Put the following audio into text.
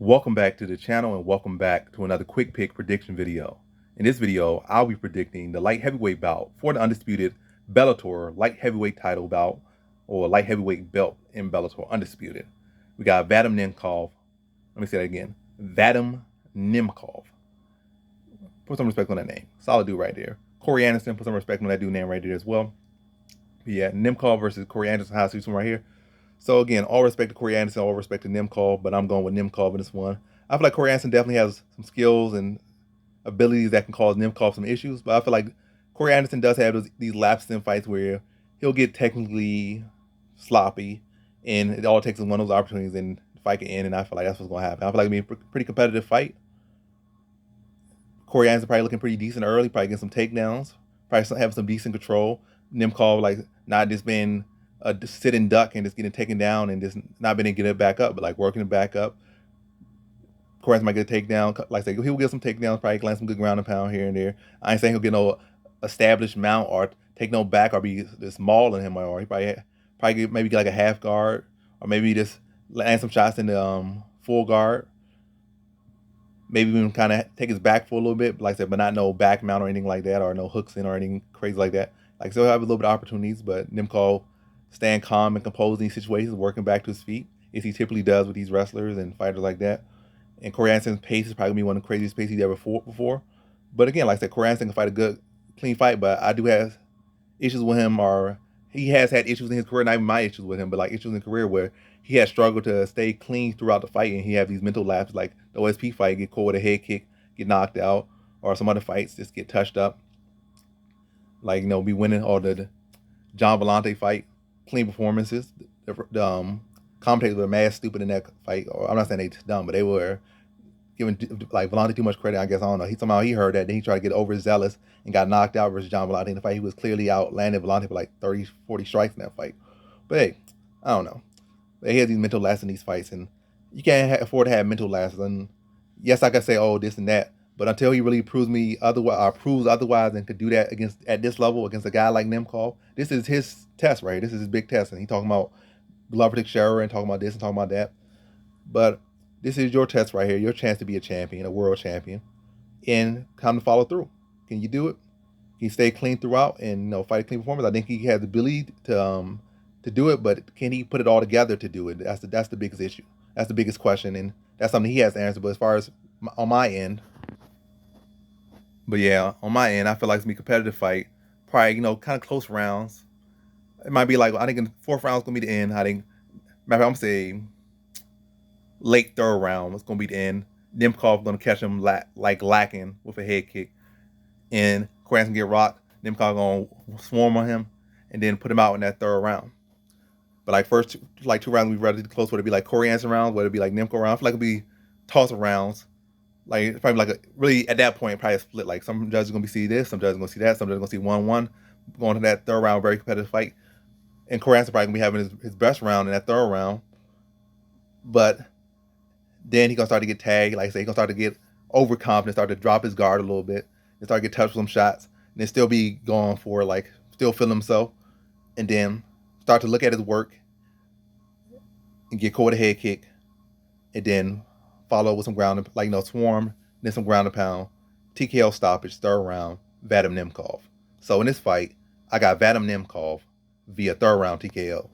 Welcome back to the channel and welcome back to another quick pick prediction video. In this video, I'll be predicting the light heavyweight bout for the undisputed Bellator light heavyweight title bout or light heavyweight belt in Bellator undisputed. We got Vadim Nemkov. Let me say that again. Vadim Nemkov. Put some respect on that name. Solid dude right there. Corey Anderson, put some respect on that dude name right there as well. But yeah, Nemkov versus Corey Anderson. How's this one right here? So again, all respect to Corey Anderson, all respect to Nemkov, but I'm going with Nemkov in this one. I feel like Corey Anderson definitely has some skills and abilities that can cause Nemkov some issues, but I feel like Corey Anderson does have these lapses in fights where he'll get technically sloppy, and it all takes one of those opportunities and the fight can end, and I feel like that's what's going to happen. I feel like it'll be a pretty competitive fight. Corey Anderson probably looking pretty decent early, probably getting some takedowns, probably having some decent control. Nemkov like not just being a sit and duck and just getting taken down and just not being able to get it back up, but like working it back up. Corey Anderson might get a takedown. Like I say, he'll get some takedowns, probably land some good ground and pound here and there. I ain't saying he'll get no established mount or take no back or be just mauling him, or he probably maybe get like a half guard or maybe just land some shots in the full guard. Maybe even kind of take his back for a little bit, like I said, but not no back mount or anything like that, or no hooks in or anything crazy like that. Like, so he'll have a little bit of opportunities, but Nemkov staying calm and composed in these situations, working back to his feet, as he typically does with these wrestlers and fighters like that. And Corey Anderson's pace is probably going to be one of the craziest paces he's ever fought before. But again, like I said, Corey Anderson can fight a good, clean fight, but I do have issues with him, or he has had issues in his career, not even my issues with him, but like issues in his career where he has struggled to stay clean throughout the fight, and he has these mental lapses, like the OSP fight, get caught with a head kick, get knocked out, or some other fights just get touched up. Like, be winning, or the John Vellante fight, clean performances. The commentators were mad stupid in that fight, or I'm not saying they dumb, but they were giving like Vellante too much credit. I guess I don't know. Somehow he heard that, then he tried to get overzealous and got knocked out versus John Vellante in the fight. He was clearly outlanded Vellante for like 30, 40 strikes in that fight. But hey, I don't know. He has these mental lapses in these fights, and you can't afford to have mental lapses. And yes, I can say, oh, this and that, but until he really proves me otherwise, or proves otherwise, and could do that at this level against a guy like Nemkov, this is his test, right? This is his big test, and he talking about Glover Teixeira and talking about this and talking about that. But this is your test right here, your chance to be a champion, a world champion, and come to follow through. Can you do it? Can you stay clean throughout and fight a clean performance? I think he has the ability to do it, but can he put it all together to do it? That's the biggest issue. That's the biggest question, and that's something he has to answer. But as far as on my end, I feel like it's gonna be a competitive fight. Probably kind of close rounds. It might be like, I think in the fourth round is gonna be the end. I think maybe I'm gonna say late third round is gonna be the end. Nemkov gonna catch him lacking with a head kick, and Corey Anderson get rocked. Nemkov gonna swarm on him, and then put him out in that third round. But like first two rounds we relatively close. Would it be like Corey Anderson rounds? Would it be like Nemkov rounds? I feel like it'd be toss rounds. Like probably like really at that point probably a split. Like some judges are gonna see this, some judges are gonna see that, some judges are gonna see 1-1. Going to that third round, very competitive fight. And Corey Anderson probably gonna be having his best round in that third round. But then he's gonna start to get tagged. Like I say, he's gonna start to get overconfident, start to drop his guard a little bit, and start to get touched with some shots, and then still be going for still feeling himself, and then start to look at his work and get caught with a head kick, and then follow with some ground, swarm, then some ground and pound, TKO stoppage, third round, Vadim Nemkov. So in this fight, I got Vadim Nemkov via third round TKO.